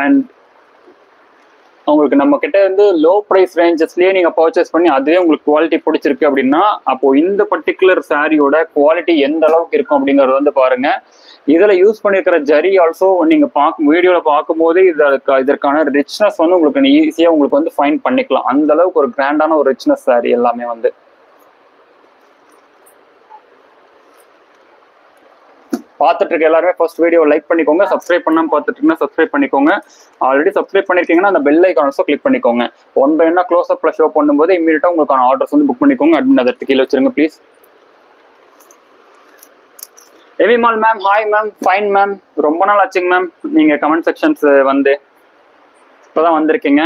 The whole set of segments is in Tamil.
அண்ட் உங்களுக்கு நம்ம கிட்ட வந்து லோ ப்ரைஸ் ரேஞ்சஸ்லயே நீங்க பர்ச்சேஸ் பண்ணி அதுவே உங்களுக்கு குவாலிட்டி பிடிச்சிருக்கு அப்படின்னா அப்போ இந்த பர்டிகுலர் சாரியோட குவாலிட்டி எந்த அளவுக்கு இருக்கும் அப்படிங்கறது வந்து பாருங்க. இதுல யூஸ் பண்ணிருக்கிற ஜரி ஆல்சோ நீங்க வீடியோல பார்க்கும்போது இதற்கான ரிச்னஸ் வந்து உங்களுக்கு ஈஸியா உங்களுக்கு வந்து ஃபைன் பண்ணிக்கலாம். அந்த அளவுக்கு ஒரு கிராண்டான ஒரு ரிச்னஸ் சாரி எல்லாமே வந்து. பார்த்துட்டு இருக்க எல்லாருமே ஃபர்ஸ்ட் வீடியோ லைக் பண்ணிக்கோங்க. சப்ஸ்கிரைப் பண்ணாம பார்த்துட்டு இருக்கீங்கன்னா சப்ஸ்கிரைப் பண்ணிக்கோங்க. ஆல்ரெடி சப்ஸ்கிரைப் பண்ணிருக்கீங்கன்னா அந்த பெல் ஐகான் ஆல்சோ கிளிக் பண்ணிக்கோங்க. ஒன் பை ஒன்னா க்ளோஸ் அப்ல ஷோ பண்ணும்போது இமீடியட்டா உங்களுக்கான ஆர்டர்ஸ் வந்து புக் பண்ணிக்கோங்க. அட்மின் அதை கீழே வச்சிருங்க ப்ளீஸ். எவிமால் ma'am, hi ma'am, fine ma'am, ரொம்ப நாள் ஆச்சுங்க மேம். நீங்க கமெண்ட் செக்ஷன்ஸ் வந்து இப்பதான் வந்திருக்கீங்க.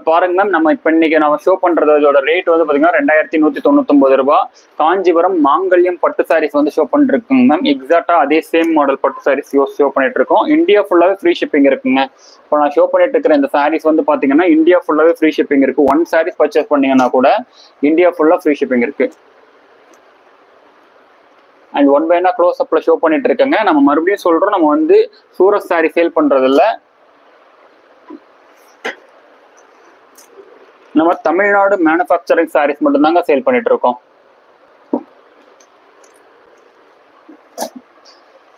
பாருங்க மேம், நம்ம இப்ப இன்னைக்கு நம்ம ஷோ பண்றதோட ரேட் வந்து பாத்தீங்கன்னா 2199 ரூபாய். காஞ்சிபுரம் மாங்கல்யம் பட்டு சாரீஸ் வந்து ஷோ பண்ணிருக்குங்க மேம். எக்ஸாக்டா அதே சேம் மாடல் பட்டு சாரீஸ் ஷோ பண்ணிட்டு இருக்கோம். இந்தியா ஃபுல்லாவே ஃப்ரீ ஷிப்பிங் இருக்குங்க. இப்போ நான் ஷோ பண்ணிட்டு இருக்கிற இந்த சாரீஸ் வந்து பாத்தீங்கன்னா இந்தியா ஃபுல்லாவே ஃப்ரீ ஷிப்பிங் இருக்கு. ஒன் சாரீஸ் பர்ச்சேஸ் பண்ணீங்கன்னா கூட இந்தியா ஃபுல்லா ஃப்ரீ ஷிப்பிங் இருக்கு. அண்ட் ஒன் பை ஒன்னா க்ளோஸ் அப்ல ஷோ பண்ணிட்டு இருக்கேங்க. நம்ம மறுபடியும் சொல்றோம், நம்ம வந்து சூரத் சாரி சேல் பண்றது இல்ல. நம்ம தமிழ்நாடு மேனுஃபேக்சரிங் சாரீஸ் மட்டும் தாங்க சேல் பண்ணிட்டு இருக்கோம்.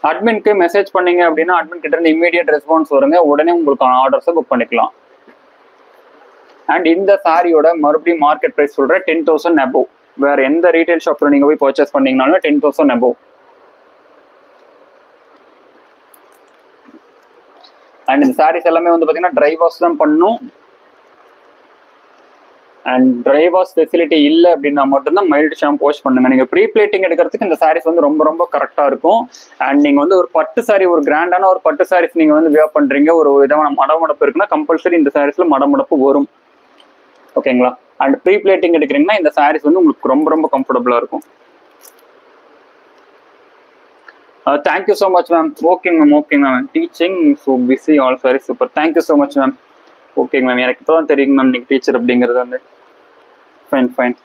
அட்மின்க்கு மெசேஜ் பண்ணீங்க அப்படின்னா அட்மின் கிட்ட இருந்து இமீடியட் ரெஸ்பான்ஸ் வருங்க. உடனே உங்களுக்கான ஆர்டர்ஸை புக் பண்ணிக்கலாம். அண்ட் இந்த சாரியோட மறுபடியும் மார்க்கெட் பிரைஸ் சொல்றேன், 10,000 above. வேற எந்த ரீட்டைல் ஷாப்ல நீங்க போய் பர்ச்சேஸ் பண்ணீங்கனாலும் 10,000 above. அண்ட் இந்த சாரீஸ் எல்லாமே வந்து பாத்தீங்கன்னா ட்ரை வாஷ் தான் பண்ணும். அண்ட் ட்ரை வாஷ் ஃபெசிலிட்டி இல்லை அப்படின்னா மட்டும்தான் மைல்டு ஷாம்பு வாஷ் பண்ணுங்க. நீங்க ப்ரீ பிளேட்டிங் எடுக்கிறதுக்கு இந்த சாரீஸ் வந்து ரொம்ப ரொம்ப கரெக்டா இருக்கும். அண்ட் நீங்க வந்து ஒரு பட்டு சாரி, ஒரு கிராண்டான ஒரு பட்டு சாரீஸ் நீங்க வந்து வியர் பண்றீங்க, ஒரு விதமான மடமடப்பு இருக்குன்னா கம்பல்சரி இந்த சாரீஸ்ல மடமடப்பு வரும். ஓகேங்களா? அண்ட் ப்ரீ பிளேட்டிங் எடுக்கிறீங்கன்னா இந்த சாரீஸ் வந்து உங்களுக்கு ரொம்ப ரொம்ப கம்ஃபர்டபுளா இருக்கும். Thank you so much ma'am. ஓகேங்க மேம், ஓகேங்க ma'am. Teaching so busy, all sorry super. Thank you so much ma'am. ஓகேங்க மேம், எனக்கு இப்போ தான் தெரியுங்க மேம் நீங்கள் டீச்சர் அப்படிங்கிறது வந்து. Fine fine.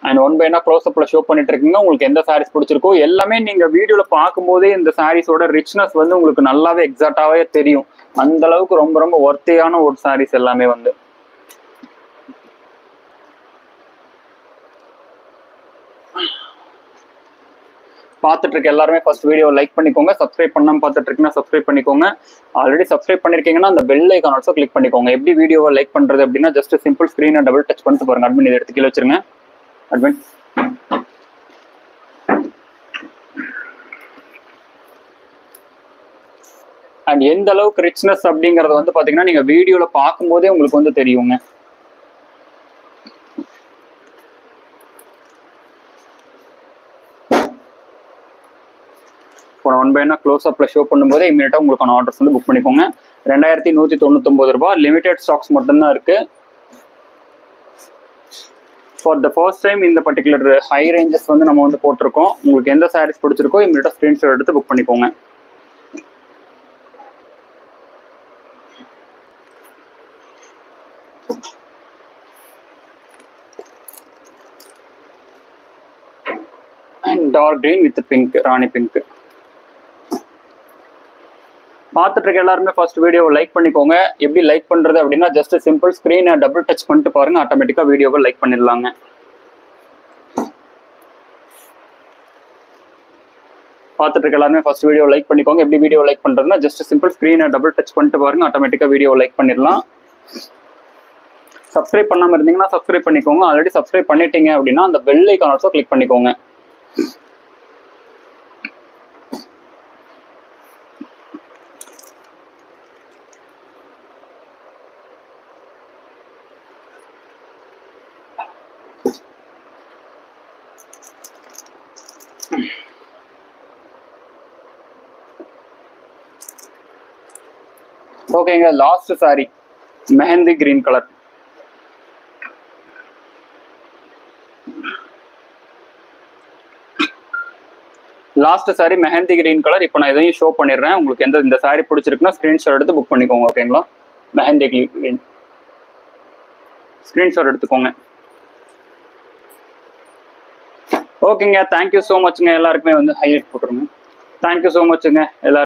And one by ஒன்னா க்ளோஸ் அப்ல ஷோ பண்ணிட்டு இருக்கீங்க. உங்களுக்கு எந்த சாரீஸ் பிடிச்சிருக்கோ எல்லாமே நீங்க வீடியோல பார்க்கும்போதே இந்த சாரீஸோட ரிச்னஸ் வந்து உங்களுக்கு நல்லாவே எக்ஸாக்டாவே தெரியும். அந்த அளவுக்கு ரொம்ப ரொம்ப ஒர்த்தியான ஒரு சாரீஸ் எல்லாமே வந்து. பார்த்துட்டு இருக்க எல்லாருமே ஃபர்ஸ்ட் வீடியோ லைக் பண்ணிக்கோங்க. சப்ஸ்கிரைப் பண்ணாம பார்த்துட்டு இருக்கீங்கன்னா சப்ஸ்கிரைப் பண்ணிக்கோங்க. ஆல்ரெடி சப்ஸ்கிரைப் பண்ணிருக்கீங்கன்னா அந்த பெல் ஐகான் ஆல்சோ கிளிக் பண்ணிக்கோங்க. எப்படி வீடியோவை லைக் பண்றது அப்படின்னா ஜஸ்ட் சிம்பிள் ஸ்கிரீனை டபுள் டச் பண்ணிட்டு பாருங்க. அட்மின் இதை எடுத்து கீழே வச்சிருங்க. அட்மின் அண்ட் எந்த அளவுக்கு ரிச்னஸ் அப்படிங்கறது வந்து பாத்தீங்கன்னா நீங்க வீடியோல பார்க்கும்போதே உங்களுக்கு வந்து தெரியுங்க. ஒன் பை ஒன்னா க்ளோஸ் அப்ல ஷோ பண்ணும்போது இமீடியட்டா உங்களுக்கான ஆர்டர்ஸ் வந்து புக் பண்ணிக்கோங்க. 2199 ரூபாய். லிமிடெட் ஸ்டாக்ஸ் மட்டும்தான் இருக்கு. ஃபார் த ஃபர்ஸ்ட் டைம் இந்த பர்டிகுலர் ஹை ரேஞ்சஸ் வந்து நம்ம வந்து போட்டிருக்கோம். உங்களுக்கு எந்த சாரீஸ் பிடிச்சிருக்கோ இமீடியட்டா ஸ்கிரீன்ஷாட் எடுத்து புக் பண்ணிக்கோங்க. Dark green with pink, rani pink. பார்த்துட்டு இருக்க எல்லாருமே ஃபர்ஸ்ட் வீடியோவை லைக் பண்ணிக்கோங்க. எப்படி லைக் பண்றது அப்படின்னா ஜஸ்ட் சிம்பிள் ஸ்கிரீனை டபுள் டச் பண்ணிட்டு பாருங்க, ஆட்டோமேட்டிக்கா வீடியோவை லைக் பண்ணிடலாங்க. பார்த்துட்டு இருக்க எல்லாருமே ஃபர்ஸ்ட் வீடியோ லைக் பண்ணிக்கோங்க. எப்படி வீடியோ லைக் பண்றதுன்னா ஜஸ்ட் சிம்பிள் ஸ்கிரீனை டபுள் டச் பண்ணிட்டு பாருங்க, ஆட்டோமேட்டிக்கா வீடியோ லைக் பண்ணிடலாம். சப்ஸ்கிரைப் பண்ணாம இருந்தீங்கன்னா சப்ஸ்கிரைப் பண்ணிக்கோங்க. ஆல்ரெடி சப்ஸ்கிரைப் பண்ணிட்டீங்க அப்படின்னா அந்த பெல் ஐகான் ஆல்சோ கிளிக் பண்ணிக்கோங்க. ஓகேங்க, last sorry mehndi green colour. Last sorry mehndi green colour. இப்போ நான் இதையும் ஷோ பண்ணிடுறேன். உங்களுக்கு இந்த சாரி பிடிச்சிருக்குன்னா ஸ்கிரீன்ஷாட் எடுத்து புக் பண்ணிக்கோங்க. ஓகேங்களா? மெஹந்தி கிரீன் ஸ்கிரீன்ஷாட் எடுத்துக்கோங்க. ஓகேங்க, தேங்க்யூ ஸோ மச்ங்க. எல்லாருக்குமே வந்து ஹைலைட் போட்டுருங்க. தேங்க்யூ ஸோ மச்ங்க எல்லாரும்.